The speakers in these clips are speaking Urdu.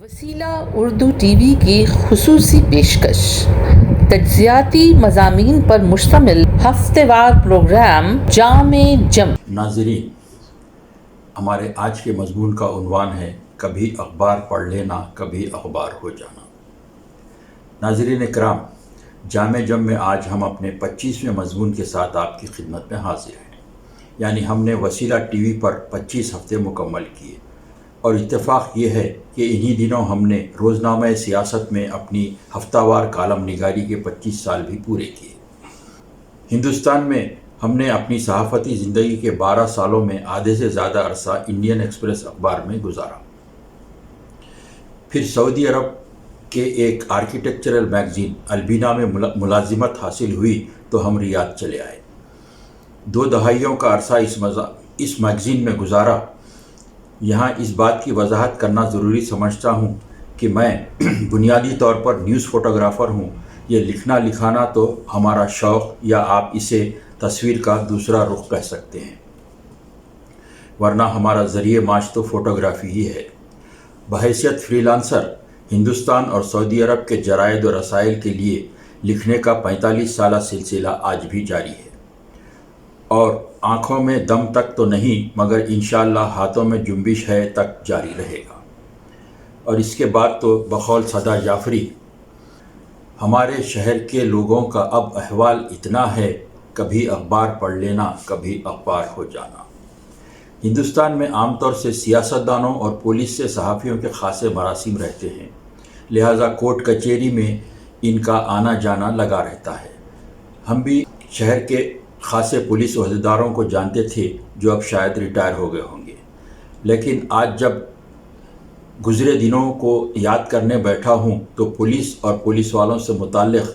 وسیلہ اردو ٹی وی کی خصوصی پیشکش تجزیاتی مضامین پر مشتمل ہفتہ وار پروگرام جام جم۔ ناظرین، ہمارے آج کے مضمون کا عنوان ہے کبھی اخبار پڑھ لینا کبھی اخبار ہو جانا۔ ناظرین اکرام، جام جم میں آج ہم اپنے 25ویں مضمون کے ساتھ آپ کی خدمت میں حاضر ہیں۔ یعنی ہم نے وسیلہ ٹی وی پر 25 ہفتے مکمل کیے، اور اتفاق یہ ہے کہ انہی دنوں ہم نے روزنامہ سیاست میں اپنی ہفتہ وار کالم نگاری کے 25 سال بھی پورے کیے۔ ہندوستان میں ہم نے اپنی صحافتی زندگی کے 12 سالوں میں آدھے سے زیادہ عرصہ انڈین ایکسپریس اخبار میں گزارا۔ پھر سعودی عرب کے ایک آرکیٹیکچرل میگزین البینا میں ملازمت حاصل ہوئی تو ہم ریاض چلے آئے۔ 2 دہائیوں کا عرصہ اس میگزین میں گزارا۔ یہاں اس بات کی وضاحت کرنا ضروری سمجھتا ہوں کہ میں بنیادی طور پر نیوز فوٹوگرافر ہوں۔ یہ لکھنا لکھانا تو ہمارا شوق، یا آپ اسے تصویر کا دوسرا رخ کہہ سکتے ہیں، ورنہ ہمارا ذریعہ معاش تو فوٹوگرافی ہی ہے۔ بحیثیت فری لانسر ہندوستان اور سعودی عرب کے جرائد و رسائل کے لیے لکھنے کا 45 سالہ سلسلہ آج بھی جاری ہے، اور آنکھوں میں دم تک تو نہیں، مگر انشاءاللہ ہاتھوں میں جنبش ہے تک جاری رہے گا۔ اور اس کے بعد تو بقول صدا جعفری، ہمارے شہر کے لوگوں کا اب احوال اتنا ہے، کبھی اخبار پڑھ لینا کبھی اخبار ہو جانا۔ ہندوستان میں عام طور سے سیاستدانوں اور پولیس سے صحافیوں کے خاصے مراسم رہتے ہیں، لہٰذا کورٹ کچہری میں ان کا آنا جانا لگا رہتا ہے۔ ہم بھی شہر کے خاصے پولیس عہدیداروں کو جانتے تھے جو اب شاید ریٹائر ہو گئے ہوں گے، لیکن آج جب گزرے دنوں کو یاد کرنے بیٹھا ہوں تو پولیس اور پولیس والوں سے متعلق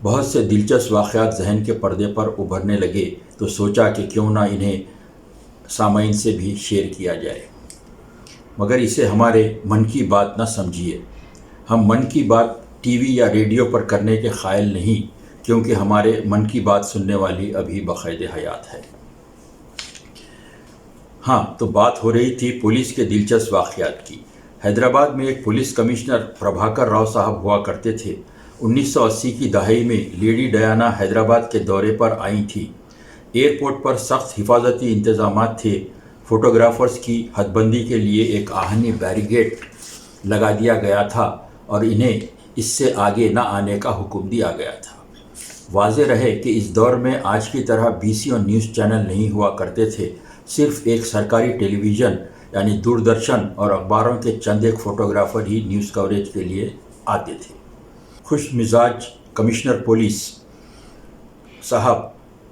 بہت سے دلچسپ واقعات ذہن کے پردے پر ابھرنے لگے، تو سوچا کہ کیوں نہ انہیں سامعین سے بھی شیئر کیا جائے۔ مگر اسے ہمارے من کی بات نہ سمجھیے، ہم من کی بات ٹی وی یا ریڈیو پر کرنے کے قائل نہیں، کیونکہ ہمارے من کی بات سننے والی ابھی بقید حیات ہے۔ ہاں، تو بات ہو رہی تھی پولیس کے دلچسپ واقعات کی۔ حیدرآباد میں ایک پولیس کمشنر پربھاکر راؤ صاحب ہوا کرتے تھے۔ 1980 کی دہائی میں لیڈی ڈیانا حیدرآباد کے دورے پر آئی تھیں۔ ایئرپورٹ پر سخت حفاظتی انتظامات تھے۔ فوٹوگرافرز کی حد بندی کے لیے ایک آہنی بیریگیڈ لگا دیا گیا تھا، اور انہیں اس سے آگے نہ آنے کا حکم دیا گیا تھا۔ واضح رہے کہ اس دور میں آج کی طرح BC اور نیوز چینل نہیں ہوا کرتے تھے، صرف ایک سرکاری ٹیلی ویژن یعنی دوردرشن اور اخباروں کے چند ایک فوٹوگرافر ہی نیوز کوریج کے لیے آتے تھے۔ خوش مزاج کمشنر پولیس صاحب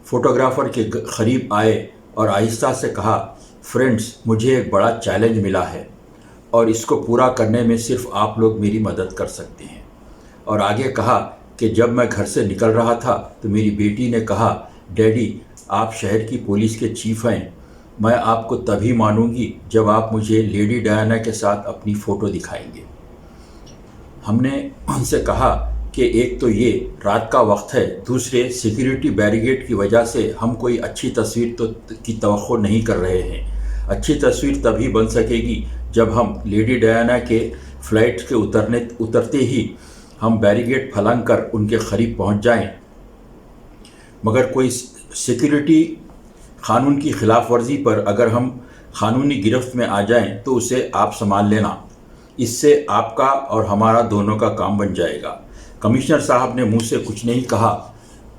فوٹوگرافر کے قریب آئے اور آہستہ سے کہا، فرینڈز، مجھے ایک بڑا چیلنج ملا ہے، اور اس کو پورا کرنے میں صرف آپ لوگ میری مدد کر سکتے ہیں۔ اور آگے کہا کہ جب میں گھر سے نکل رہا تھا تو میری بیٹی نے کہا، ڈیڈی، آپ شہر کی پولیس کے چیف ہیں، میں آپ کو تبھی مانوں گی جب آپ مجھے لیڈی ڈیانا کے ساتھ اپنی فوٹو دکھائیں گے۔ ہم نے ان سے کہا کہ ایک تو یہ رات کا وقت ہے، دوسرے سیکیورٹی بیریگیڈ کی وجہ سے ہم کوئی اچھی تصویر کی توقع نہیں کر رہے ہیں۔ اچھی تصویر تبھی بن سکے گی جب ہم لیڈی ڈیانا کے فلائٹ کے اترتے ہی ہم بیریگیڈ پھلانگ کر ان کے قریب پہنچ جائیں۔ مگر کوئی سیکیورٹی قانون کی خلاف ورزی پر اگر ہم قانونی گرفت میں آ جائیں تو اسے آپ سنبھال لینا، اس سے آپ کا اور ہمارا دونوں کا کام بن جائے گا۔ کمشنر صاحب نے منہ سے کچھ نہیں کہا،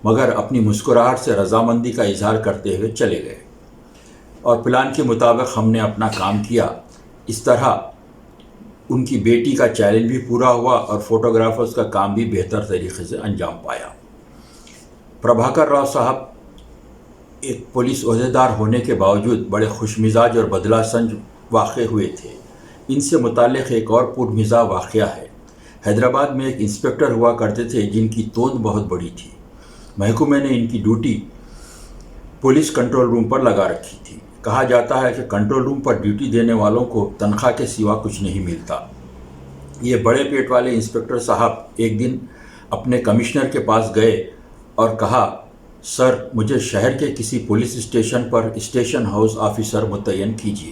مگر اپنی مسکراہٹ سے رضامندی کا اظہار کرتے ہوئے چلے گئے، اور پلان کے مطابق ہم نے اپنا کام کیا۔ اس طرح ان کی بیٹی کا چیلنج بھی پورا ہوا اور فوٹوگرافرز کا کام بھی بہتر طریقے سے انجام پایا۔ پربھاکر راؤ صاحب ایک پولیس عہدیدار ہونے کے باوجود بڑے خوش مزاج اور بدلہ سنج واقع ہوئے تھے۔ ان سے متعلق ایک اور پرمزاح واقعہ ہے۔ حیدرآباد میں ایک انسپکٹر ہوا کرتے تھے جن کی توند بہت بڑی تھی۔ محکمے نے ان کی ڈیوٹی پولیس کنٹرول روم پر لگا رکھی تھی۔ کہا جاتا ہے کہ کنٹرول روم پر ڈیوٹی دینے والوں کو تنخواہ کے سوا کچھ نہیں ملتا۔ یہ بڑے پیٹ والے انسپکٹر صاحب ایک دن اپنے کمشنر کے پاس گئے اور کہا، سر، مجھے شہر کے کسی پولیس اسٹیشن پر اسٹیشن ہاؤس آفیسر متعین کیجیے۔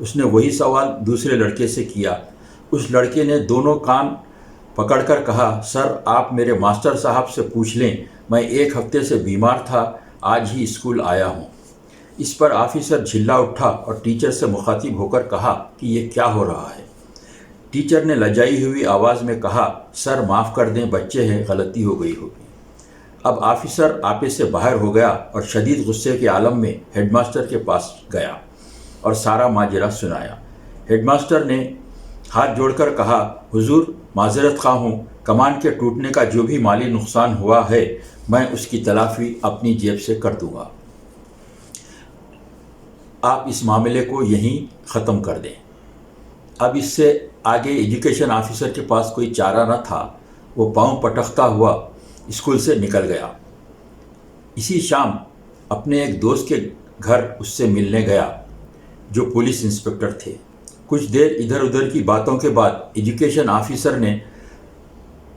اس نے وہی سوال دوسرے لڑکے سے کیا۔ اس لڑکے نے دونوں کان پکڑ کر کہا، سر آپ میرے ماسٹر صاحب سے پوچھ لیں، میں 1 ہفتے سے بیمار تھا، آج ہی اسکول آیا ہوں۔ اس پر آفیسر جھلا اٹھا اور ٹیچر سے مخاطب ہو کر کہا کہ یہ کیا ہو رہا ہے؟ ٹیچر نے لجائی ہوئی آواز میں کہا، سر معاف کر دیں، بچے ہیں، غلطی ہو گئی ہوگی۔ اب آفیسر آپے سے باہر ہو گیا اور شدید غصے کے عالم میں ہیڈ ماسٹر کے پاس گیا اور سارا ماجرا سنایا۔ ہیڈ ماسٹر نے ہاتھ جوڑ کر کہا، حضور معذرت خواہ ہوں، کمان کے ٹوٹنے کا جو بھی مالی نقصان ہوا ہے میں اس کی تلافی اپنی جیب سے کر دوں گا۔ آپ اس معاملے کو یہیں ختم کر دیں۔ اب اس سے آگے ایجوکیشن آفیسر کے پاس کوئی چارہ نہ تھا، وہ پاؤں پٹکتا ہوا اسکول سے نکل گیا۔ اسی شام اپنے ایک دوست کے گھر اس سے ملنے گیا جو پولیس انسپکٹر تھے۔ کچھ دیر ادھر ادھر کی باتوں کے بعد ایجوکیشن آفیسر نے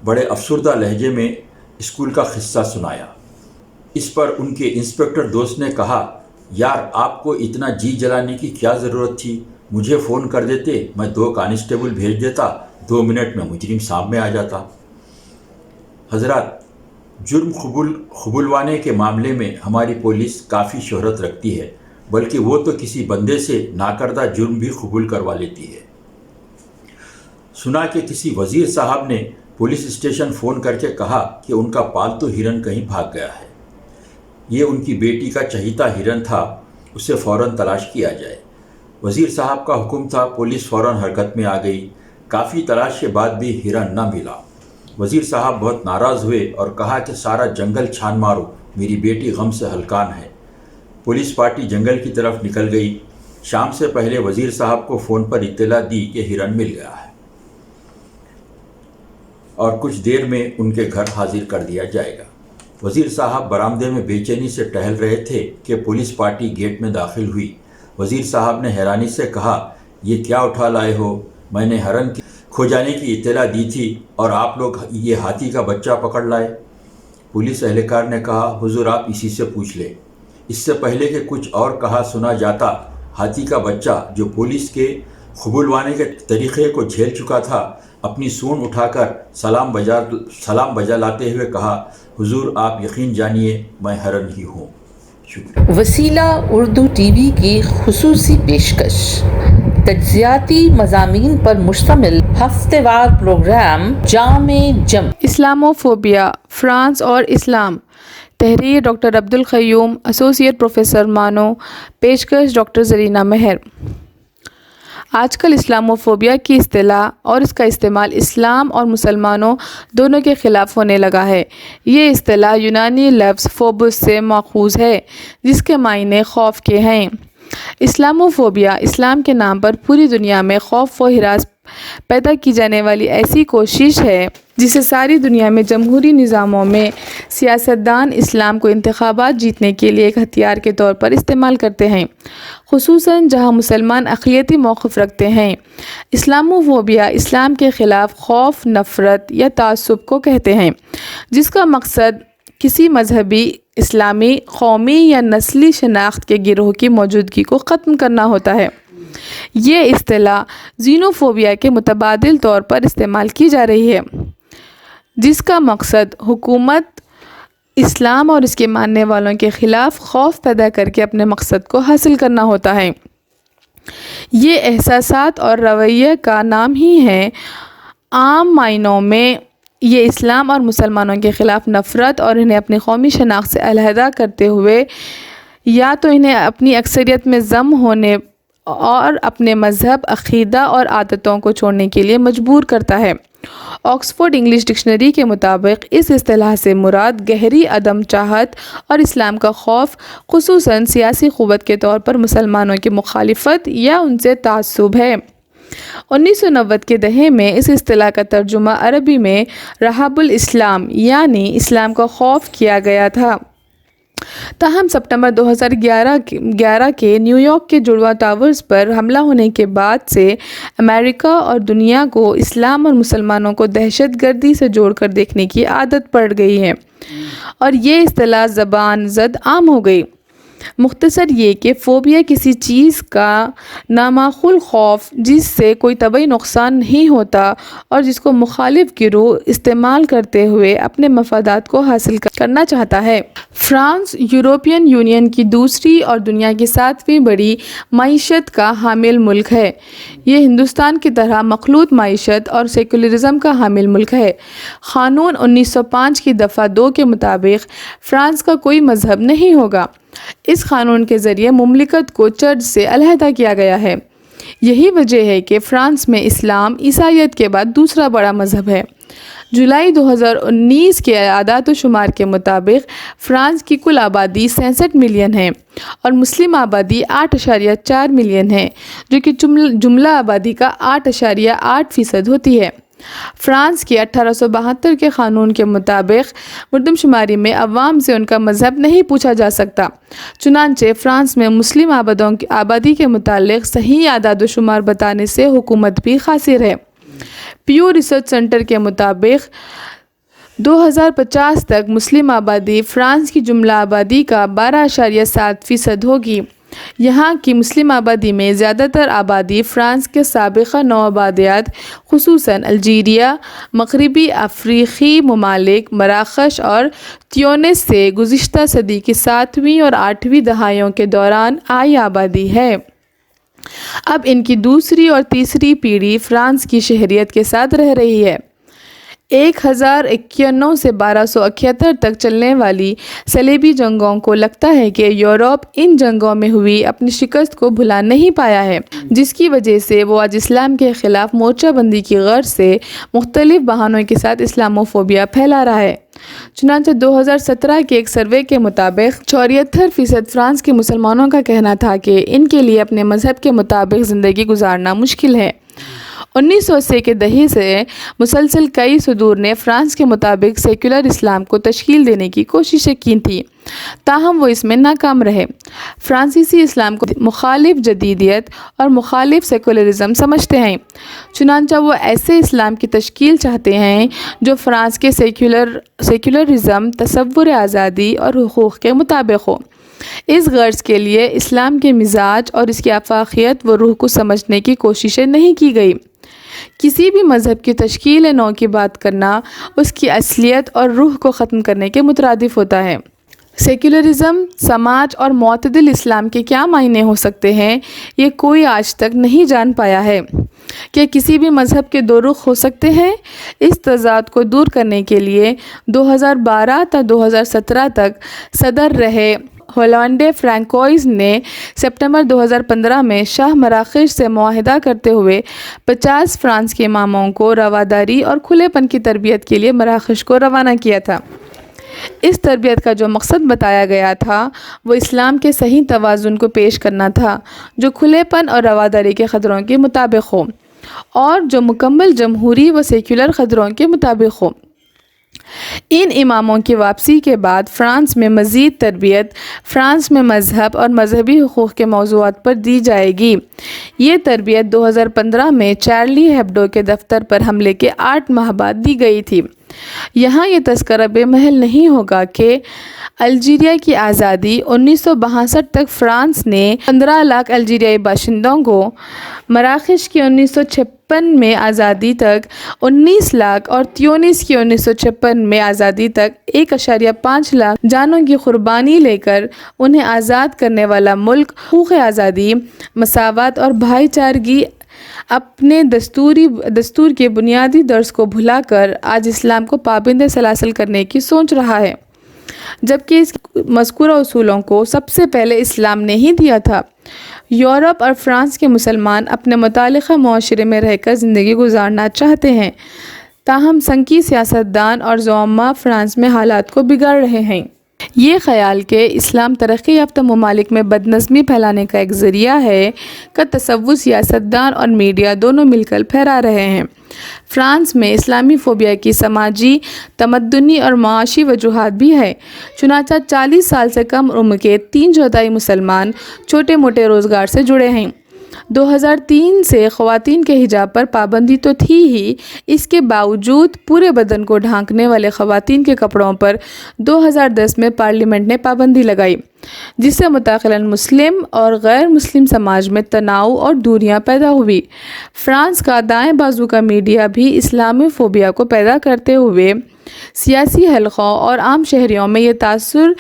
بڑے افسردہ لہجے میں اسکول کا قصہ سنایا۔ اس پر ان کے انسپکٹر دوست نے کہا، یار آپ کو اتنا جی جلانے کی کیا ضرورت تھی؟ مجھے فون کر دیتے، میں 2 کانسٹیبل بھیج دیتا، 2 منٹ میں مجرم سامنے آ جاتا۔ حضرات، جرم قبولوانے کے معاملے میں ہماری پولیس کافی شہرت رکھتی ہے، بلکہ وہ تو کسی بندے سے ناکردہ جرم بھی قبول کروا لیتی ہے۔ سنا کہ کسی وزیر صاحب نے پولیس اسٹیشن فون کر کے کہا کہ ان کا پالتو ہرن کہیں بھاگ گیا ہے۔ یہ ان کی بیٹی کا چہیتا ہرن تھا، اسے فوراً تلاش کیا جائے۔ وزیر صاحب کا حکم تھا، پولیس فوراً حرکت میں آ گئی۔ کافی تلاش کے بعد بھی ہرن نہ ملا۔ وزیر صاحب بہت ناراض ہوئے اور کہا کہ سارا جنگل چھان مارو، میری بیٹی غم سے ہلکان ہے۔ پولیس پارٹی جنگل کی طرف نکل گئی۔ شام سے پہلے وزیر صاحب کو فون پر اطلاع دی کہ ہرن مل گیا ہے اور کچھ دیر میں ان کے گھر حاضر کر دیا جائے گا۔ وزیر صاحب برآمدے میں بے چینی سے ٹہل رہے تھے کہ پولیس پارٹی گیٹ میں داخل ہوئی۔ وزیر صاحب نے حیرانی سے کہا، یہ کیا اٹھا لائے ہو؟ میں نے ہرن کھو جانے کی اطلاع دی تھی اور آپ لوگ یہ ہاتھی کا بچہ پکڑ لائے۔ پولیس اہلکار نے کہا، حضور آپ اسی سے پوچھ لیں۔ اس سے پہلے کہ کچھ اور کہا سنا جاتا، ہاتھی کا بچہ جو پولیس کے قبولوانے کے طریقے کو جھیل چکا تھا، اپنی سونڈ اٹھا کر سلام بجا لاتے ہوئے کہا، حضور آپ یقین جانیے میں ہرن ہی ہوں۔ شکریہ۔ وسیلہ اردو ٹی وی کی خصوصی پیشکش، تجزیاتی مضامین پر مشتمل ہفتہ وار پروگرام جام جم، اسلاموفوبیا، فرانس اور اسلام، تحریر ڈاکٹر عبدالقیوم، ایسوسی ایٹ پروفیسر مانو، پیشکش ڈاکٹر زرینہ مہر۔ آج کل اسلاموفوبیا کی اصطلاح اور اس کا استعمال اسلام اور مسلمانوں دونوں کے خلاف ہونے لگا ہے۔ یہ اصطلاح یونانی لفظ فوبوس سے ماخوذ ہے، جس کے معنی خوف کے ہیں۔ اسلاموفوبیا اسلام کے نام پر پوری دنیا میں خوف و ہراس پیدا کی جانے والی ایسی کوشش ہے جسے ساری دنیا میں جمہوری نظاموں میں سیاستدان اسلام کو انتخابات جیتنے کے لیے ایک ہتھیار کے طور پر استعمال کرتے ہیں، خصوصاً جہاں مسلمان اقلیتی موقف رکھتے ہیں۔ اسلاموفوبیا اسلام کے خلاف خوف، نفرت یا تعصب کو کہتے ہیں، جس کا مقصد کسی مذہبی، اسلامی، قومی یا نسلی شناخت کے گروہ کی موجودگی کو ختم کرنا ہوتا ہے۔ یہ اصطلاح زینوفوبیا کے متبادل طور پر استعمال کی جا رہی ہے، جس کا مقصد حکومت اسلام اور اس کے ماننے والوں کے خلاف خوف پیدا کر کے اپنے مقصد کو حاصل کرنا ہوتا ہے۔ یہ احساسات اور رویے کا نام ہی ہے۔ عام معنوں میں یہ اسلام اور مسلمانوں کے خلاف نفرت اور انہیں اپنی قومی شناخت سے علیحدہ کرتے ہوئے یا تو انہیں اپنی اکثریت میں ضم ہونے اور اپنے مذہب، عقیدہ اور عادتوں کو چھوڑنے کے لیے مجبور کرتا ہے۔ آکسفورڈ انگلش ڈکشنری کے مطابق اس اصطلاح سے مراد گہری عدم چاہت اور اسلام کا خوف، خصوصاً سیاسی قوت کے طور پر مسلمانوں کی مخالفت یا ان سے تعصب ہے۔ 1990 کے دہے میں اس اصطلاح کا ترجمہ عربی میں رہاب الاسلام یعنی اسلام کا خوف کیا گیا تھا۔ تاہم ستمبر 2011 کے نیو یارک کے جڑواں ٹاورز پر حملہ ہونے کے بعد سے امریکہ اور دنیا کو اسلام اور مسلمانوں کو دہشت گردی سے جوڑ کر دیکھنے کی عادت پڑ گئی ہے اور یہ اصطلاح زبان زد عام ہو گئی۔ مختصر یہ کہ فوبیا کسی چیز کا نامعقول خوف جس سے کوئی طبعی نقصان نہیں ہوتا اور جس کو مخالف گروہ استعمال کرتے ہوئے اپنے مفادات کو حاصل کرنا چاہتا ہے۔ فرانس یورپین یونین کی دوسری اور دنیا کی 7ویں بڑی معیشت کا حامل ملک ہے۔ یہ ہندوستان کی طرح مخلوط معیشت اور سیکولرزم کا حامل ملک ہے۔ قانون 1905 کی دفعہ 2 کے مطابق فرانس کا کوئی مذہب نہیں ہوگا۔ اس قانون کے ذریعے مملکت کو چرچ سے علیحدہ کیا گیا ہے۔ یہی وجہ ہے کہ فرانس میں اسلام عیسائیت کے بعد دوسرا بڑا مذہب ہے۔ جولائی 2019 کے اعداد و شمار کے مطابق فرانس کی کل آبادی 66 ملین ہے اور مسلم آبادی 8.4 ملین ہے، جو کہ جملہ آبادی کا 8.8% ہوتی ہے۔ فرانس کی 1872 کے قانون کے مطابق مردم شماری میں عوام سے ان کا مذہب نہیں پوچھا جا سکتا، چنانچہ فرانس میں مسلم آبادی کے متعلق صحیح اعداد و شمار بتانے سے حکومت بھی قاصر ہے۔ پیو ریسرچ سینٹر کے مطابق 2050 تک مسلم آبادی فرانس کی جملہ آبادی کا 12.7% ہوگی۔ یہاں کی مسلم آبادی میں زیادہ تر آبادی فرانس کے سابقہ نوآبادیات خصوصاً الجیریا، مغربی افریقی ممالک مراکش اور تیونس سے گزشتہ صدی کی 7ویں اور 8ویں دہائیوں کے دوران آئی آبادی ہے۔ اب ان کی دوسری اور تیسری پیڑھی فرانس کی شہریت کے ساتھ رہ رہی ہے۔ 1091 سے 1271 تک چلنے والی صلیبی جنگوں کو لگتا ہے کہ یورپ ان جنگوں میں ہوئی اپنی شکست کو بھلا نہیں پایا ہے، جس کی وجہ سے وہ آج اسلام کے خلاف مورچہ بندی کی غرض سے مختلف بہانوں کے ساتھ اسلاموفوبیا پھیلا رہا ہے۔ چنانچہ 2017 کے ایک سروے کے مطابق 74% فرانس کے مسلمانوں کا کہنا تھا کہ ان کے لیے اپنے مذہب کے مطابق زندگی گزارنا مشکل ہے۔ 1980 کے دہے سے مسلسل کئی صدور نے فرانس کے مطابق سیکولر اسلام کو تشکیل دینے کی کوششیں کی تھیں، تاہم وہ اس میں ناکام رہے۔ فرانسیسی اسلام کو مخالف جدیدیت اور مخالف سیکولرزم سمجھتے ہیں، چنانچہ وہ ایسے اسلام کی تشکیل چاہتے ہیں جو فرانس کے سیکولرزم، تصور آزادی اور حقوق کے مطابق ہو۔ اس غرض کے لیے اسلام کے مزاج اور اس کی آفاقیت و روح کو سمجھنے کی کوششیں نہیں کی گئی۔ کسی بھی مذہب کی تشکیل نو کی بات کرنا اس کی اصلیت اور روح کو ختم کرنے کے مترادف ہوتا ہے۔ سیکولرزم، سماج اور معتدل اسلام کے کیا معنی ہو سکتے ہیں، یہ کوئی آج تک نہیں جان پایا ہے۔ کیا کسی بھی مذہب کے 2 رخ ہو سکتے ہیں؟ اس تضاد کو دور کرنے کے لیے 2012 تا 2017 تک صدر رہے ہولانڈے فرانکوئز نے ستمبر 2015 میں شاہ مراکش سے معاہدہ کرتے ہوئے 50 فرانس کے اماموں کو رواداری اور کھلے پن کی تربیت کے لیے مراکش کو روانہ کیا تھا۔ اس تربیت کا جو مقصد بتایا گیا تھا وہ اسلام کے صحیح توازن کو پیش کرنا تھا، جو کھلے پن اور رواداری کے قدروں کے مطابق ہو اور جو مکمل جمہوری و سیکولر قدروں کے مطابق ہو۔ ان اماموں کی واپسی کے بعد فرانس میں مزید تربیت فرانس میں مذہب اور مذہبی حقوق کے موضوعات پر دی جائے گی۔ یہ تربیت 2015 میں چارلی ہیبڈو کے دفتر پر حملے کے 8 ماہ بعد دی گئی تھی۔ یہاں یہ تذکرہ بے محل نہیں ہوگا کہ الجیریا کی آزادی 1962 تک فرانس نے 15 لاکھ الجیریائی باشندوں کو، مراکش کی 1956 میں آزادی تک 19 لاکھ اور تیونس کی 1956 میں آزادی تک 1.5 لاکھ جانوں کی قربانی لے کر انہیں آزاد کرنے والا ملک حقوق آزادی، مساوات اور بھائی چارگی اپنے دستور کے بنیادی درس کو بھلا کر آج اسلام کو پابند سلاسل کرنے کی سوچ رہا ہے، جبکہ اس مذکورہ اصولوں کو سب سے پہلے اسلام نے ہی دیا تھا۔ یورپ اور فرانس کے مسلمان اپنے متعلقہ معاشرے میں رہ کر زندگی گزارنا چاہتے ہیں، تاہم سنکی سیاستدان اور زعماء فرانس میں حالات کو بگاڑ رہے ہیں۔ یہ خیال کہ اسلام ترقی یافتہ ممالک میں بدنظمی پھیلانے کا ایک ذریعہ ہے کا تصور سیاستدان اور میڈیا دونوں مل کر پھیلا رہے ہیں۔ فرانس میں اسلامی فوبیا کی سماجی، تمدنی اور معاشی وجوہات بھی ہے۔ چنانچہ 40 سال سے کم عمر کے 3/4 مسلمان چھوٹے موٹے روزگار سے جڑے ہیں۔ 2003 سے خواتین کے حجاب پر پابندی تو تھی ہی، اس کے باوجود پورے بدن کو ڈھانکنے والے خواتین کے کپڑوں پر 2010 میں پارلیمنٹ نے پابندی لگائی، جس سے متعلقاً مسلم اور غیر مسلم سماج میں تناؤ اور دوریاں پیدا ہوئی۔ فرانس کا دائیں بازو کا میڈیا بھی اسلامی فوبیا کو پیدا کرتے ہوئے سیاسی حلقوں اور عام شہریوں میں یہ تاثر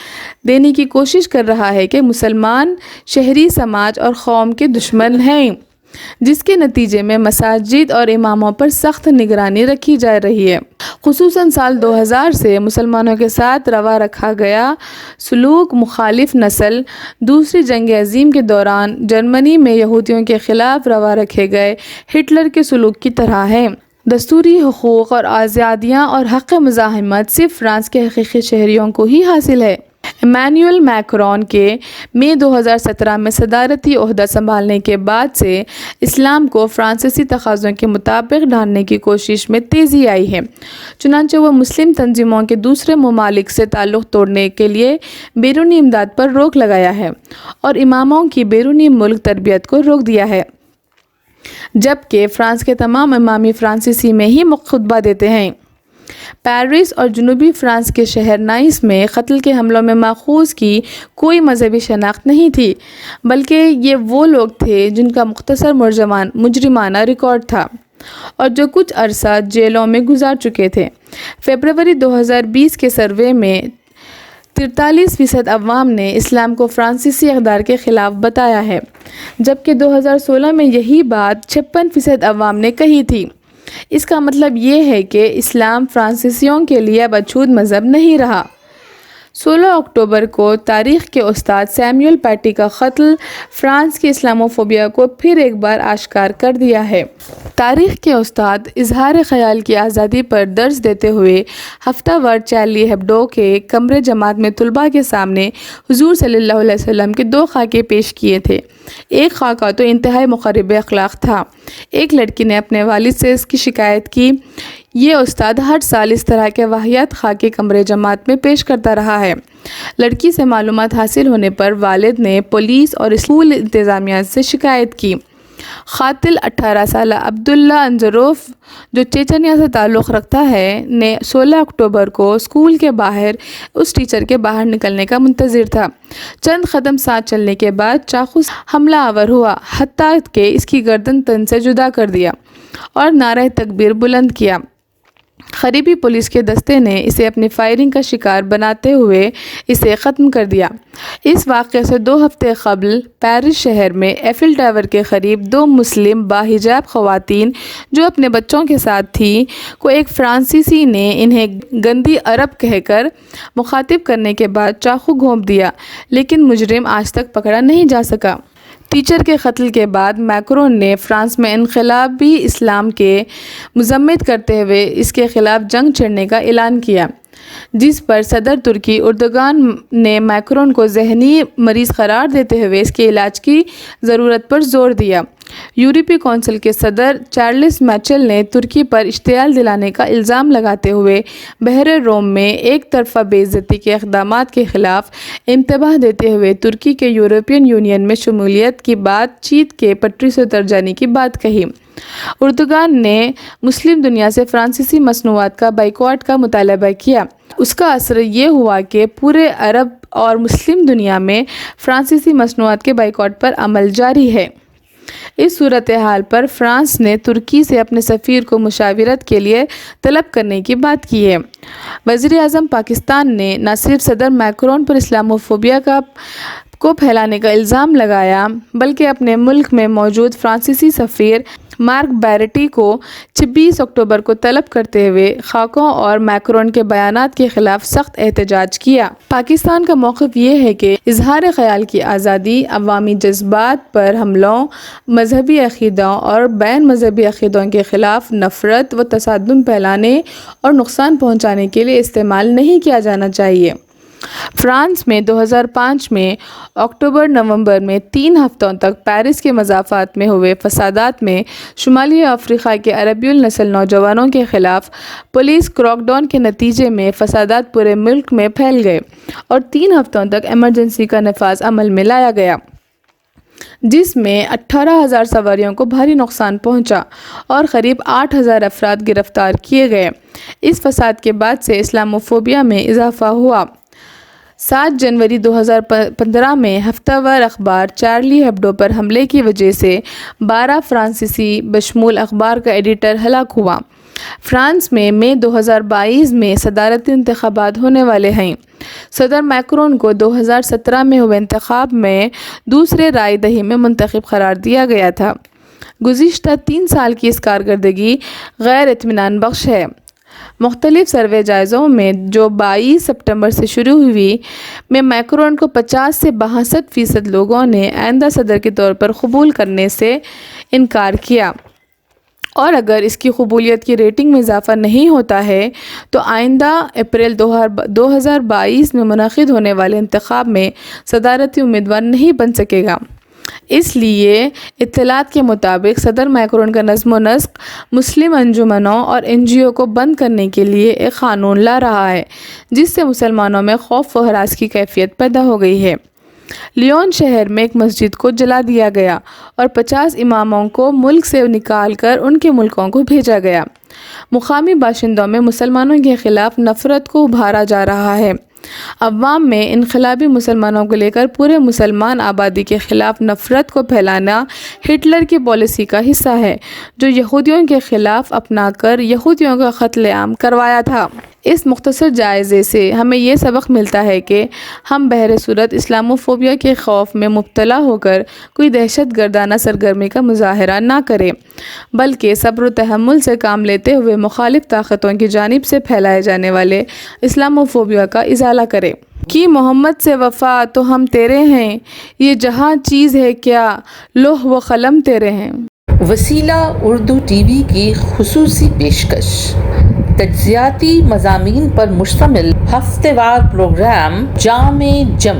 دینے کی کوشش کر رہا ہے کہ مسلمان شہری سماج اور قوم کے دشمن ہیں، جس کے نتیجے میں مساجد اور اماموں پر سخت نگرانی رکھی جا رہی ہے۔ خصوصاً سال 2000 سے مسلمانوں کے ساتھ روا رکھا گیا سلوک مخالف نسل دوسری جنگ عظیم کے دوران جرمنی میں یہودیوں کے خلاف روا رکھے گئے ہٹلر کے سلوک کی طرح ہے۔ دستوری حقوق اور آزادیاں اور حق مزاحمت صرف فرانس کے حقیقی شہریوں کو ہی حاصل ہے۔ ایمانوئل میکرون کے مئی 2017 میں صدارتی عہدہ سنبھالنے کے بعد سے اسلام کو فرانسیسی تقاضوں کے مطابق ڈھالنے کی کوشش میں تیزی آئی ہے، چنانچہ وہ مسلم تنظیموں کے دوسرے ممالک سے تعلق توڑنے کے لیے بیرونی امداد پر روک لگایا ہے اور اماموں کی بیرونی ملک تربیت کو روک دیا ہے، جبکہ فرانس کے تمام امامی فرانسیسی میں ہی خطبہ دیتے ہیں۔ پیرس اور جنوبی فرانس کے شہر نائس میں قتل کے حملوں میں ماخوذ کی کوئی مذہبی شناخت نہیں تھی، بلکہ یہ وہ لوگ تھے جن کا مختصر مجرمانہ ریکارڈ تھا اور جو کچھ عرصہ جیلوں میں گزار چکے تھے۔ فروری 2020 کے سروے میں 43% عوام نے اسلام کو فرانسیسی اقدار کے خلاف بتایا ہے، جبکہ 2016 میں یہی بات 56% عوام نے کہی تھی۔ اس کا مطلب یہ ہے کہ اسلام فرانسیسیوں کے لیے اب اچھوت مذہب نہیں رہا۔ 16 اکتوبر کو تاریخ کے استاد سیموئل پیٹی کا قتل فرانس کی اسلاموفوبیا کو پھر ایک بار آشکار کر دیا ہے۔ تاریخ کے استاد اظہار خیال کی آزادی پر درس دیتے ہوئے ہفتہ وار چارلی ہیبڈو کے کمرے جماعت میں طلباء کے سامنے حضور صلی اللہ علیہ وسلم کے 2 خاکے پیش کیے تھے۔ ایک خاکہ تو انتہائی مخرب اخلاق تھا۔ ایک لڑکی نے اپنے والد سے اس کی شکایت کی۔ یہ استاد ہر سال اس طرح کے واہیات خاکے کمرے جماعت میں پیش کرتا رہا ہے۔ لڑکی سے معلومات حاصل ہونے پر والد نے پولیس اور اسکول انتظامیہ سے شکایت کی۔ قاتل 18 سالہ عبداللہ انزروف، جو چیچنیا سے تعلق رکھتا ہے، نے 16 اکتوبر کو اسکول کے باہر اس ٹیچر کے باہر نکلنے کا منتظر تھا۔ چند قدم ساتھ چلنے کے بعد چاقو سے حملہ آور ہوا، حتیٰ کہ اس کی گردن تن سے جدا کر دیا اور نعرہ تکبیر بلند کیا۔ قریبی پولیس کے دستے نے اسے اپنی فائرنگ کا شکار بناتے ہوئے اسے ختم کر دیا۔ اس واقعے سے 2 ہفتے قبل پیرس شہر میں ایفل ٹاور کے قریب 2 مسلم باحجاب خواتین جو اپنے بچوں کے ساتھ تھیں کو ایک فرانسیسی نے انہیں گندی عرب کہہ کر مخاطب کرنے کے بعد چاقو گھونپ دیا، لیکن مجرم آج تک پکڑا نہیں جا سکا۔ ٹیچر کے قتل کے بعد میکرون نے فرانس میں انقلابی اسلام کے مذمت کرتے ہوئے اس کے خلاف جنگ چھیڑنے کا اعلان کیا، جس پر صدر ترکی اردوغان نے میکرون کو ذہنی مریض قرار دیتے ہوئے اس کے علاج کی ضرورت پر زور دیا۔ یورپی کونسل کے صدر چارلس میچل نے ترکی پر اشتعال دلانے کا الزام لگاتے ہوئے بحر روم میں ایک طرفہ بے عزتی کے اقدامات کے خلاف انتباہ دیتے ہوئے ترکی کے یورپین یونین میں شمولیت کی بات چیت کے پٹری سے اتر جانے کی بات کہی۔ اردوغان نے مسلم دنیا سے فرانسیسی مصنوعات کا بائیکاٹ کا مطالبہ کیا۔ اس کا اثر یہ ہوا کہ پورے عرب اور مسلم دنیا میں فرانسیسی مصنوعات کے بائیکاٹ پر عمل جاری ہے۔ اس صورتحال پر فرانس نے ترکی سے اپنے سفیر کو مشاورت کے لیے طلب کرنے کی بات کی ہے۔ وزیر اعظم پاکستان نے نہ صرف صدر میکرون پر اسلاموفوبیا کو پھیلانے کا الزام لگایا، بلکہ اپنے ملک میں موجود فرانسیسی سفیر مارک بیرٹی کو 26 اکتوبر کو طلب کرتے ہوئے خاکوں اور میکرون کے بیانات کے خلاف سخت احتجاج کیا۔ پاکستان کا موقف یہ ہے کہ اظہار خیال کی آزادی، عوامی جذبات پر حملوں، مذہبی عقیدوں اور بین مذہبی عقیدوں کے خلاف نفرت و تصادم پھیلانے اور نقصان پہنچانے کے لیے استعمال نہیں کیا جانا چاہیے۔ فرانس میں 2005 میں اکتوبر نومبر میں 3 ہفتوں تک پیرس کے مضافات میں ہوئے فسادات میں شمالی افریقہ کے عربی النسل نوجوانوں کے خلاف پولیس کراک ڈاؤن کے نتیجے میں فسادات پورے ملک میں پھیل گئے اور 3 ہفتوں تک ایمرجنسی کا نفاذ عمل میں لایا گیا۔ جس میں 18,000 سواریوں کو بھاری نقصان پہنچا اور قریب 8,000 افراد گرفتار کیے گئے۔ اس فساد کے بعد سے اسلاموفوبیا میں اضافہ ہوا۔ 7 جنوری 2015 میں ہفتہ وار اخبار چارلی ہیبڈو پر حملے کی وجہ سے 12 فرانسیسی بشمول اخبار کا ایڈیٹر ہلاک ہوا۔ فرانس میں مئی 2022 میں صدارتی انتخابات ہونے والے ہیں۔ صدر میکرون کو 2017 میں ہوئے انتخاب میں دوسرے رائے دہی میں منتخب قرار دیا گیا تھا۔ گزشتہ 3 سال کی اس کارکردگی غیر اطمینان بخش ہے۔ مختلف سروے جائزوں میں جو 22 ستمبر سے شروع ہوئی میں میکرون کو 50 سے 62% لوگوں نے آئندہ صدر کے طور پر قبول کرنے سے انکار کیا، اور اگر اس کی قبولیت کی ریٹنگ میں اضافہ نہیں ہوتا ہے تو آئندہ اپریل 2022 میں منعقد ہونے والے انتخاب میں صدارتی امیدوار نہیں بن سکے گا۔ اس لیے اطلاعات کے مطابق صدر میکرون کا نظم و نسق مسلم انجمنوں اور NGO کو بند کرنے کے لیے ایک قانون لا رہا ہے، جس سے مسلمانوں میں خوف و ہراس کی کیفیت پیدا ہو گئی ہے۔ لیون شہر میں ایک مسجد کو جلا دیا گیا اور 50 اماموں کو ملک سے نکال کر ان کے ملکوں کو بھیجا گیا۔ مقامی باشندوں میں مسلمانوں کے خلاف نفرت کو ابھارا جا رہا ہے۔ عوام میں انقلابی مسلمانوں کو لے کر پورے مسلمان آبادی کے خلاف نفرت کو پھیلانا ہٹلر کی پالیسی کا حصہ ہے، جو یہودیوں کے خلاف اپنا کر یہودیوں کا قتل عام کروایا تھا۔ اس مختصر جائزے سے ہمیں یہ سبق ملتا ہے کہ ہم بہر صورت اسلاموفوبیا کے خوف میں مبتلا ہو کر کوئی دہشت گردانہ سرگرمی کا مظاہرہ نہ کریں، بلکہ صبر و تحمل سے کام لیتے ہوئے مخالف طاقتوں کی جانب سے پھیلائے جانے والے اسلاموفوبیا کا ازالہ کریں۔ کہ محمد سے وفا تو ہم تیرے ہیں، یہ جہاں چیز ہے کیا لوح و قلم تیرے ہیں۔ وسیلہ اردو ٹی وی کی خصوصی پیشکش، تجزیاتی مضامین پر مشتمل ہفتہ وار پروگرام جام جم